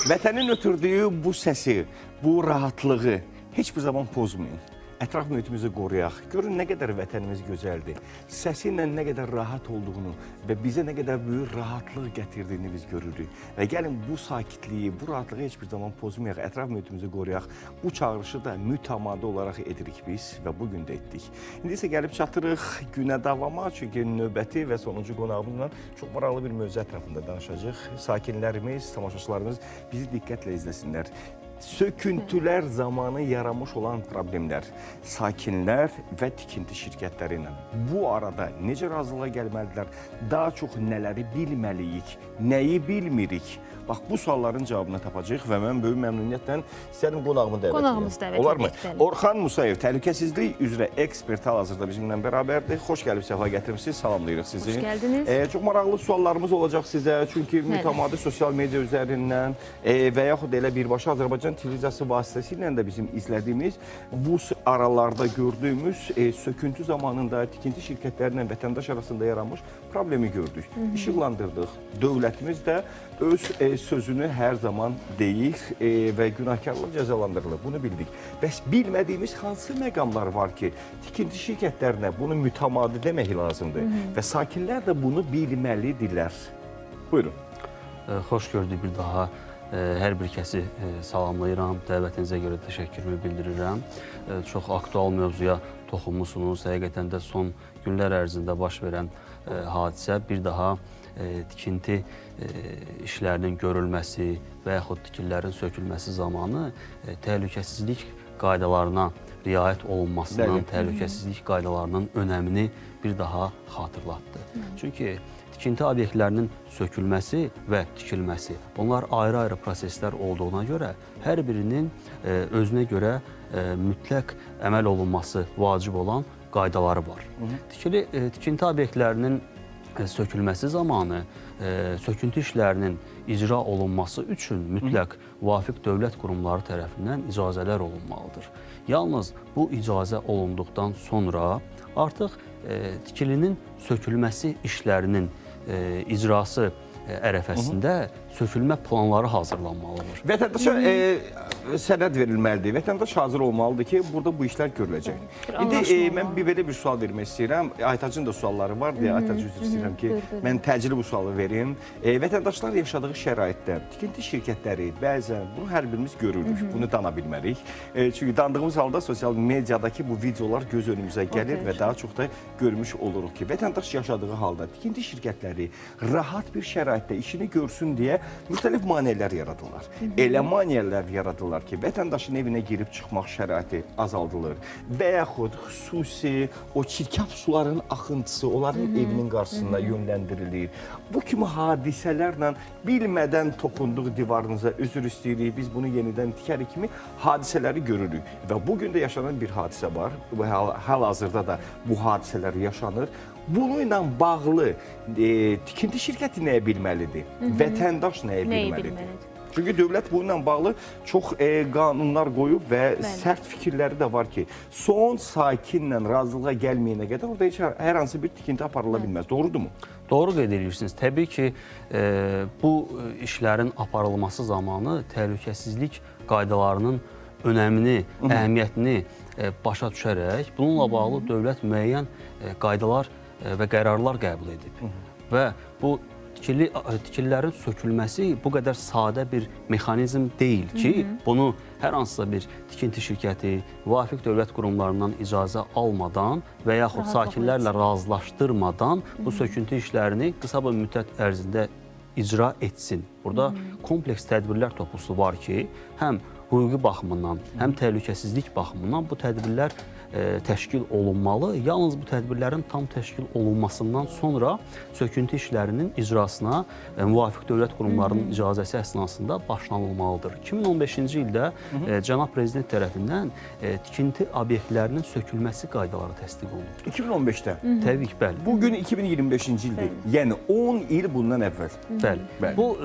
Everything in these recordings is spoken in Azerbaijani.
Vətənin ötürdüyü bu səsi, bu rahatlığı heç bir zaman pozmayın. Ətraf mühitimizi qoruyaq. Görün nə qədər vətənimiz gözəldir. Səsi ilə nə qədər rahat olduğunu və bizə nə qədər böyük rahatlıq gətirdiyini biz görürük. Və gəlin bu sakitliyi, bu rahatlığı heç bir zaman pozmayaq. Ətraf mühitimizi qoruyaq. Bu çağırışı da mütəmadi olaraq edirik biz və bugün də etdik. İndi isə gəlib çatırıq günə davama. Çünki növbəti və sonuncu qonağımızla çox maraqlı bir mövzu ətrafında danışacağıq. Sakinlərimiz, tamaşaçılarımız bizi diqqətlə izləsinlər. Söküntülər zamanı yaranmış olan problemlər, sakinlər və tikinti şirkətləri ilə bu arada necə razılığa gəlməlidirlər, daha çox nələri bilməliyik, nəyi bilmirik? Bax, bu sualların cavabını tapacağıq və mən böyük məmnuniyyətlə istəyirəm qonağımı dəvət edirəm. Olarmı? Orxan Musayev, təhlükəsizlik üzrə ekspert hal-hazırda bizimlə bərabərdir. Xoş gəlib, səfa gətirmişsiniz, salamlayırıq sizi. Xoş gəldiniz. Çox maraqlı suallarımız olacaq sizə, çünki mütəmadi sosial media üzərindən və yaxud elə birbaşa Azərbaycan televiziyası vasitəsilə də bizim izlədiyimiz, bu aralarda gördüyümüz söküntü zamanında tikinti şirkətlərlə vətəndaş arasında yaranmış problemi gördük. İşıqlandırdıq. Dövlətimiz də öz sözünü hər zaman deyir və günahkarlar cəzalandırılır. Bunu bildik. Bəs bilmədiyimiz hansı məqamlar var ki, tikinti şirkətlərinə bunu mütəmadi demək lazımdır və sakinlər də bunu bilməlidirlər. Buyurun. Xoş gördük bir daha. Hər bir kəsi salamlayıram, dəvətinizə görə təşəkkürümü bildirirəm. Çox aktual mövzuya toxunmusunuz. Həqiqətən də son günlər ərzində baş verən hadisə bir daha tikinti işlərinin görülməsi və yaxud tikililərin sökülməsi zamanı təhlükəsizlik qaydalarına riayət olunmasının, təhlükəsizlik qaydalarının önəmini bir daha xatırlatdı. Çünki tikinti obyektlərinin sökülməsi və tikilməsi, bunlar ayrı-ayrı proseslər olduğuna görə hər birinin özünə görə mütləq əməl olunması vacib olan qaydaları var. Tikinti obyektlərinin sökülməsi zamanı söküntü işlərinin icra olunması üçün mütləq müvafiq dövlət qurumları tərəfindən icazələr olunmalıdır. Yalnız bu icazə olunduqdan sonra artıq tikilinin sökülməsi işlərinin icrası ərəfəsində sökülmə planları hazırlanmalıdır. Vətəndaşa sənəd verilməlidir. Vətəndaş hazır olmalıdır ki, burada bu işlər görüləcək. İndi mən belə bir sual vermək istəyirəm. Aytacın da sualları var deyə Aytacı üzr istəyirəm ki, mən təcili bu sualı verim. Vətəndaşlar yaşadığı şəraitdə tikinti şirkətləri bəzən bunu hər birimiz görürük. Bunu dana bilmərik. Çünki dandığımız halda sosial mediadakı bu videolar göz önümüzə gəlir və daha çox da görmüş oluruq ki, vətəndaş yaşadığı halda tikinti şirkətləri rahat bir şəraitdə işini görsün deyə müxtəlif maneələr yaradırlar. Elə maneələr yaradırlar ki, vətəndaşın evinə girib çıxmaq şəraiti azaldılır və yaxud xüsusi o çirkab suların axıntısı onların evinin qarşısında yönləndirilir. Bu kimi hadisələrlə bilmədən toxunduğu divarınıza üzr istəyirik, biz bunu yenidən tikərik kimi hadisələri görürük. Və bugün də yaşanan bir hadisə var. Hal-hazırda da bu hadisələr yaşanır. Bununla bağlı tikinti şirkəti nəyə bilməlidir? Vətəndaş nəyə bilməlidir? Çünki dövlət bununla bağlı çox qanunlar qoyub və sərt fikirləri də var ki, son sakinlə razılığa gəlməyənə qədər orada heç hər hansı bir tikinti aparıla bilməz. Doğrudur mu? Doğru qeyd edirsiniz. Təbii ki, bu işlərin aparılması zamanı təhlükəsizlik qaydalarının önəmini, əhəmiyyətini başa düşərək, bununla bağlı dövlət müəyyən qaydalar və qərarlar qəbul edib. Və bu tikililərin sökülməsi bu qədər sadə bir mexanizm deyil ki, bunu hər hansısa bir tikinti şirkəti, müvafiq dövlət qurumlarından icazə almadan və yaxud sakinlərlə razılaşdırmadan bu söküntü işlərini qısa bir müddət ərzində icra etsin. Burada kompleks tədbirlər toplusu var ki, həm hüquqi baxımından, həm təhlükəsizlik baxımından bu tədbirlər təşkil olunmalı. Yalnız bu tədbirlərin tam təşkil olunmasından sonra söküntü işlərinin icrasına müvafiq dövlət qurumlarının icazəsi əsnasında başlanılmalıdır. 2015-ci ildə Cənab Prezident tərəfindən tikinti obyektlərinin sökülməsi qaydaları təsdiq olundu. 2015-də? Təbii ki, bəli. Bugün 2025-ci ildir. Yəni 10 il bundan əvvəl. Bəli. Bu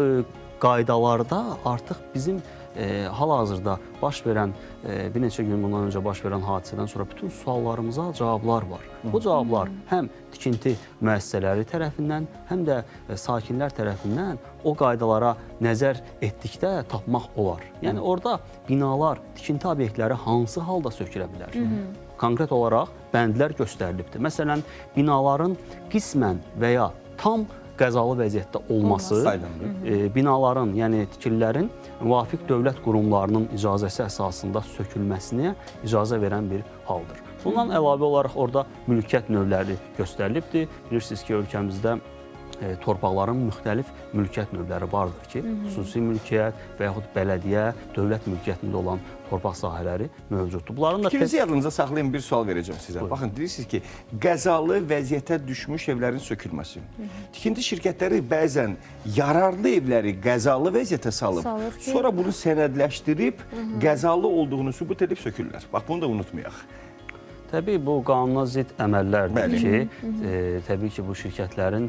qaydalarda artıq bizim hal-hazırda baş verən, bir neçə gün bundan öncə baş verən hadisədən sonra bütün suallarımıza cavablar var. Bu cavablar həm tikinti müəssisələri tərəfindən, həm də sakinlər tərəfindən o qaydalara nəzər etdikdə tapmaq olar. Yəni orada binalar, tikinti obyektləri hansı halda sökülə bilər? Konkret olaraq bəndlər göstərilibdir. Məsələn, binaların qismən və ya tam qəzalı vəziyyətdə olması binaların, yəni tikililərin müvafiq dövlət qurumlarının icazəsi əsasında sökülməsinə icazə verən bir haldır. Bundan əlavə olaraq orada mülkiyyət növləri göstərilibdir. Bilirsiniz ki, ölkəmizdə torpaqların müxtəlif mülkiyyət növləri vardır ki, xüsusi mülkiyyət və yaxud bələdiyyə, dövlət mülkiyyətində olan torpaq sahələri mövcuddur. Bunların da fikrinizi yadınıza saxlayın, bir sual verəcəm sizə. Buyurun. Baxın, deyirsiniz ki, qəzalı vəziyyətə düşmüş evlərin sökülməsi. Tikinti şirkətləri bəzən yararlı evləri qəzalı vəziyyətə salır ki, sonra bunu sənədləşdirib qəzalı olduğunu sübut edib sökürlər. Bax, bunu da unutmayaq. Təbii bu qanuna zidd əməllərdir ki, təbii ki, bu şirkətlərin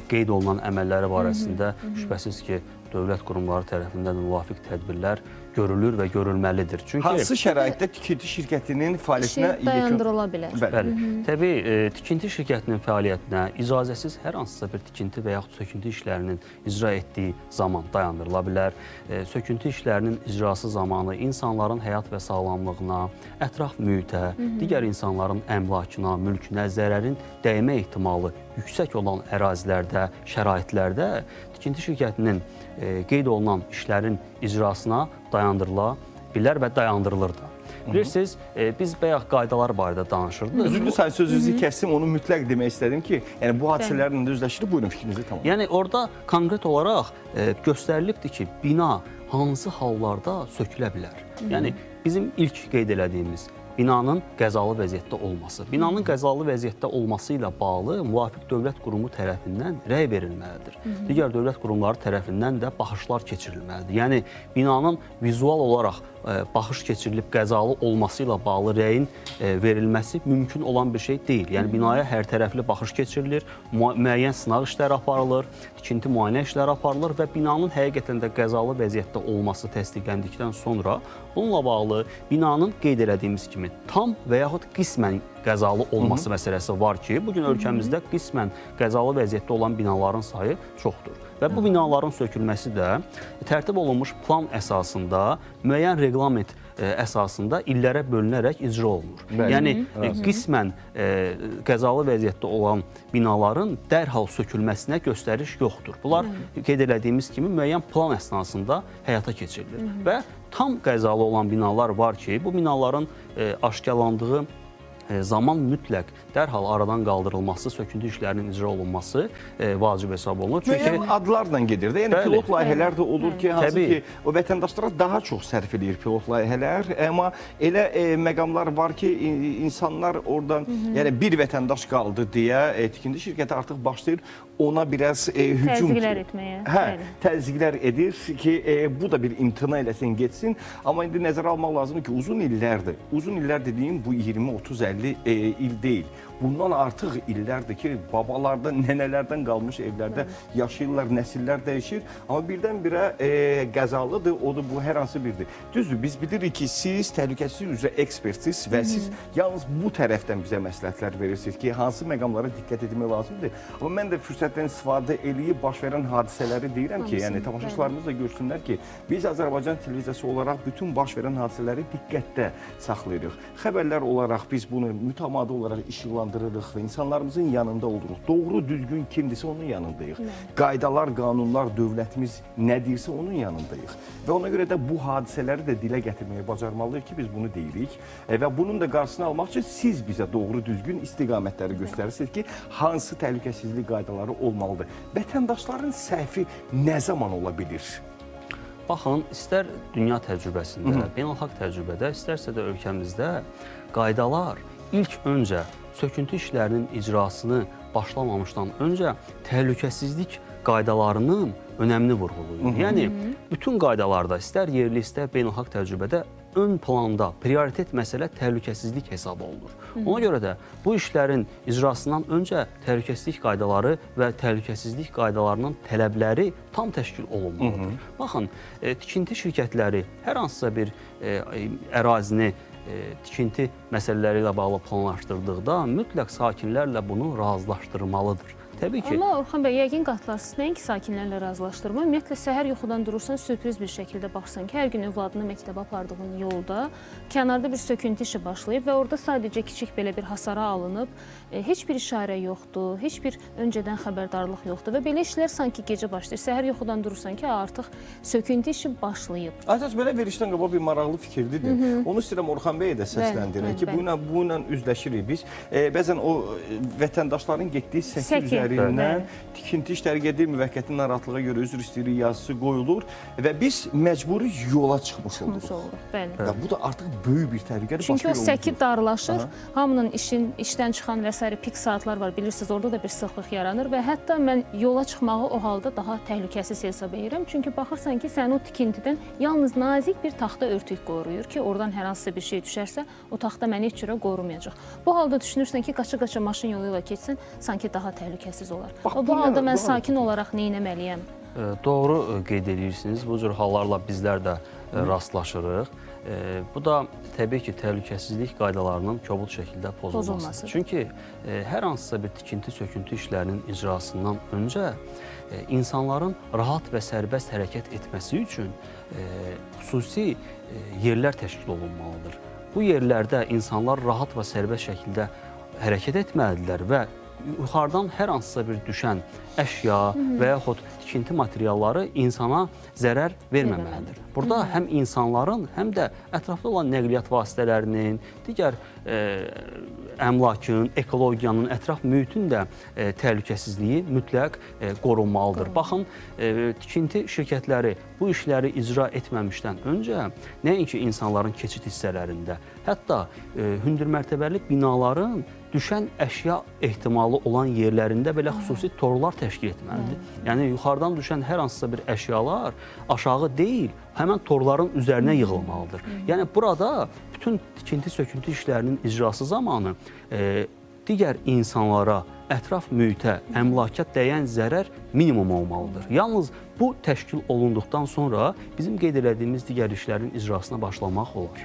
qeyd olunan əməlləri barəsində şübhəsiz ki, dövlət qurumları tərəfindən müvafiq tədbirlər görülür və görülməlidir. Çünki hansı şəraitdə tikinti şirkətinin fəaliyyətinə dayandırıla bilər? Bəli. Təbii, tikinti şirkətinin fəaliyyətinə icazəsiz hər hansısa bir tikinti və yaxud söküntü işlərinin icra etdiyi zaman dayandırıla bilər. Söküntü işlərinin icrası zamanı insanların həyat və sağlamlığına, ətraf mühitə, digər insanların əmlakına, mülkünə zərərin dəymə ehtimalı yüksək olan ərazilərdə, şəraitlərdə tikinti şirkətinin qeyd olunan işlərin icrasına dayandırıla bilər və dayandırılır da. Bilirsiniz, biz bayaq qaydalar barədə danışırdıq. Üzrlü sayın sözünüzü kəsdim, onu mütləq demək istədim ki, yəni bu hadisələrlə də üzləşdirib, buyurun fikrinizi tamam. Yəni orada konkret olaraq göstərilibdir ki, bina hansı hallarda sökülə bilər. Yəni bizim ilk qeyd elədiyimiz binanın qəzalı vəziyyətdə olması. Binanın qəzalı vəziyyətdə olması ilə bağlı müvafiq dövlət qurumu tərəfindən rəy verilməlidir. Digər dövlət qurumları tərəfindən də baxışlar keçirilməlidir. Yəni binanın vizual olaraq baxış keçirilib qəzalı olması ilə bağlı rəyin verilməsi mümkün olan bir şey deyil. Yəni binaya hər tərəfli baxış keçirilir, müəyyən sınaq işləri aparılır, tikinti müayinə işləri aparılır və binanın həqiqətən də qəzalı vəziyyətdə olması təsdiqləndikdən sonra bununla bağlı binanın qeyd elədiyimiz kimi tam və yaxud qismən qəzalı olması məsələsi var ki, bugün ölkəmizdə qismən qəzalı vəziyyətdə olan binaların sayı çoxdur. Və bu binaların sökülməsi də tərtib olunmuş plan əsasında, müəyyən reqlament əsasında illərə bölünərək icra olunur. Yəni, qismən qəzalı vəziyyətdə olan binaların dərhal sökülməsinə göstəriş yoxdur. Bunlar qeyd elədiyimiz kimi müəyyən plan əsasında həyata keçirilir. Və tam qəzalı olan binalar var ki, bu binaların aşkarlandığı zaman mütləq dərhal aradan qaldırılması, söküntü işlərinin icra olunması vacib hesab olunur. Müəyyən adlarla gedir də, yəni pilot layihələr də olur ki, hansı ki, o vətəndaşlara daha çox sərf edir pilot layihələr, amma elə məqamlar var ki, insanlar oradan, yəni bir vətəndaş qaldı deyə tikinti şirkəti artıq başlayır ona biraz hücum təzyiqlər etməyə. Təzyiqlər edir ki, bu da bir imtina eləsin, getsin. Amma indi nəzərə almaq lazımdır ki, uzun illər dediyim bu 20, 30, 50 il deyil. Bundan artıq illərdir ki, babalardan, nənələrdən qalmış evlərdə yaşayırlar, nəsillər dəyişir. Amma birdən-birə qəzalıdır, odur, bu hər hansı birdir. Düzdür, biz bilirik ki, siz təhlükəsizlik üzrə ekspertsiz və siz yalnız bu tərəfdən bizə məsləhətlər verirsiniz ki, hansı məqamlara diqqət etmək lazımdır. Amma mən də fürsətdən istifadə eləyib baş verən hadisələri deyirəm ki, yəni tamaşaçılarımız da görsünlər ki, biz Azərbaycan televiziyası olaraq bütün baş verən hadisələri diqqətdə saxlayırıq. Xəbərlər olaraq biz bunu mütəmadi olaraq işıqlandırırıq və insanlarımızın yanında oluruq. Doğru, düzgün kimdirsə onun yanındayıq. Qaydalar, qanunlar, dövlətimiz nə deyirsə onun yanındayıq. Və ona görə də bu hadisələri də dilə gətirməyə bacarmalıyıq ki, biz bunu deyirik. Və bunun da qarşısını almaq üçün siz bizə doğru, düzgün istiqamətləri göstərirsiniz ki, hansı təhlükəsizlik qaydaları olmalıdır. Vətəndaşların səhvi nə zaman ola bilir? Baxın, istər dünya təcrübəsində, beynəlxalq təcrübədə, istərsə də ölkəmizdə qaydalar ilk öncə söküntü işlərinin icrasını başlamamışdan öncə təhlükəsizlik qaydalarının önəmini vurğulayır. Yəni, bütün qaydalarda, istər yerli, istər beynəlxalq təcrübədə ön planda prioritet məsələ təhlükəsizlik hesab olunur. Ona görə də bu işlərin icrasından öncə təhlükəsizlik qaydaları və təhlükəsizlik qaydalarının tələbləri tam təşkil olunmalıdır. Baxın, tikinti şirkətləri hər hansısa bir ərazini tikinti məsələləri ilə bağlı planlaşdırdıqda mütləq sakinlərlə bunu razılaşdırmalıdır. Təbii ki. Amma Orxan bəy, yəqin qatlarsınız, nəinki sakinlərlə razılaşdırma. Ümumiyyətlə, səhər yuxudan durursan, sürpriz bir şəkildə baxsan ki, hər gün övladını məktəbə apardığın yolda kənarda bir söküntü işi başlayıb və orada sadəcə kiçik belə bir hasara alınıb, heç bir işarə yoxdur, heç bir öncədən xəbərdarlıq yoxdur və belə işlər sanki gecə başlayır. Səhər yuxudan durursan ki, artıq söküntü işi başlayıb. Aytaç, belə verişdən qabaq bir maraqlı fikirdir. Onu istəyirəm Orxan bəyə də səsləndirək ki, bununla üzləşirik biz. Bəzən o vətəndaşların getdiyi səki üzərindən tikinti işləri gedir, müvəqqəti narahatlığa görə üzr istəyirik yazısı qoyulur və biz məcburi yola çıxmış oluruq. Bəli. Bu da artıq böyük bir təhlükədir. Çünki o səki darlaşır, hamının işdən çıxan və s. pik saatlar var, bilirsiniz, orada da bir sıxlıq yaranır və hətta mən yola çıxmağı o halda daha təhlükəsiz hesab edirəm. Çünki baxırsan ki, sən o tikintidən yalnız nazik bir taxta örtük qoruyur ki, oradan hər hansısa bir şey düşərsə, o taxta məni heç cürə qorumayacaq. Bu halda düşünürsən ki, qaça-qaça maşın yolu ilə keçsin, sanki daha təhlükəsiz olar. Bu halda mən sakin olaraq nə etməliyəm? Doğru qeyd edirsiniz. Bu cür hallarla bizlər də rastlaşırıq. Bu da təbii ki, təhlükəsizlik qaydalarının kobud şəkildə pozulmasıdır. Çünki hər hansısa bir tikinti-söküntü işlərinin icrasından öncə insanların rahat və sərbəst hərəkət etməsi üçün xüsusi yerlər təşkil olunmalıdır. Bu yerlərdə insanlar rahat və sərbəst şəkildə hərəkət etməlidirlər və yuxarıdan hər hansısa bir düşən əşya və yaxud tikinti materialları insana zərər verməməlidir. Burada həm insanların, həm də ətrafda olan nəqliyyat vasitələrinin, digər əmlakın, ekologiyanın, ətraf mühitin də təhlükəsizliyi mütləq qorunmalıdır. Baxın, tikinti şirkətləri bu işləri icra etməmişdən öncə nəinki insanların keçid hissələrində, hətta hündürmərtəbəli binaların düşən əşya ehtimalı olan yerlərində belə xüsusi torlar təşkil etməlidir. Yəni, yuxarıdan düşən hər hansısa bir əşyalar aşağı deyil, həmən torların üzərinə yığılmalıdır. Yəni, burada bütün tikinti-söküntü işlərinin icrası zamanı digər insanlara, ətraf mühitə, əmlaka dəyən zərər minimum olmalıdır. Yalnız bu təşkil olunduqdan sonra bizim qeyd elədiyimiz digər işlərin icrasına başlamaq olar.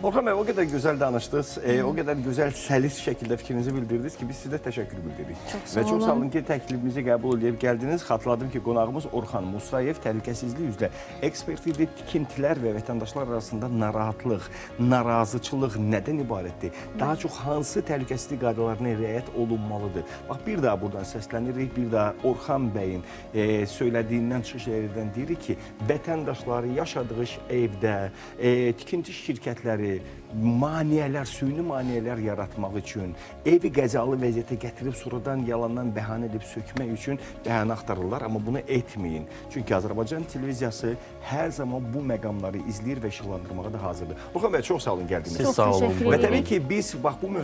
Orxan bəy, o qədər gözəl danışdınız, o qədər gözəl, səlis şəkildə fikrinizi bildirdiniz ki, biz sizə təşəkkür bildiririk. Və çox sağ olun ki, təklifimizi qəbul edib gəldiniz. Xatırladım ki, qonağımız Orxan Musayev təhlükəsizlik üzrə ekspert idi. Tikintilər və vətəndaşlar arasında narahatlıq, narazıçılıq nədən ibarətdir? Daha çox hansı təhlükəsizlik qaydalarına riayət olunmalıdır? Bax, bir daha buradan səslənirik, bir daha Orxan bəyin söylədiyindən çıxış edən deyirik ki, vətəndaşları yaşadığı evdə, tikinti şirkətləri maneələr, süni maneələr yaratmaq üçün, evi qəzalı vəziyyətə gətirib sonradan yalandan bəhanə edib sökmək üçün bəhanə axtarırlar, amma bunu etməyin. Çünki Azərbaycan televiziyası hər zaman bu məqamları izləyir və işıqlandırmağa da hazırdır. Orxan bəy, çox sağ olun gəldiniz. Siz sağ olun. Və təbii ki, biz bax bu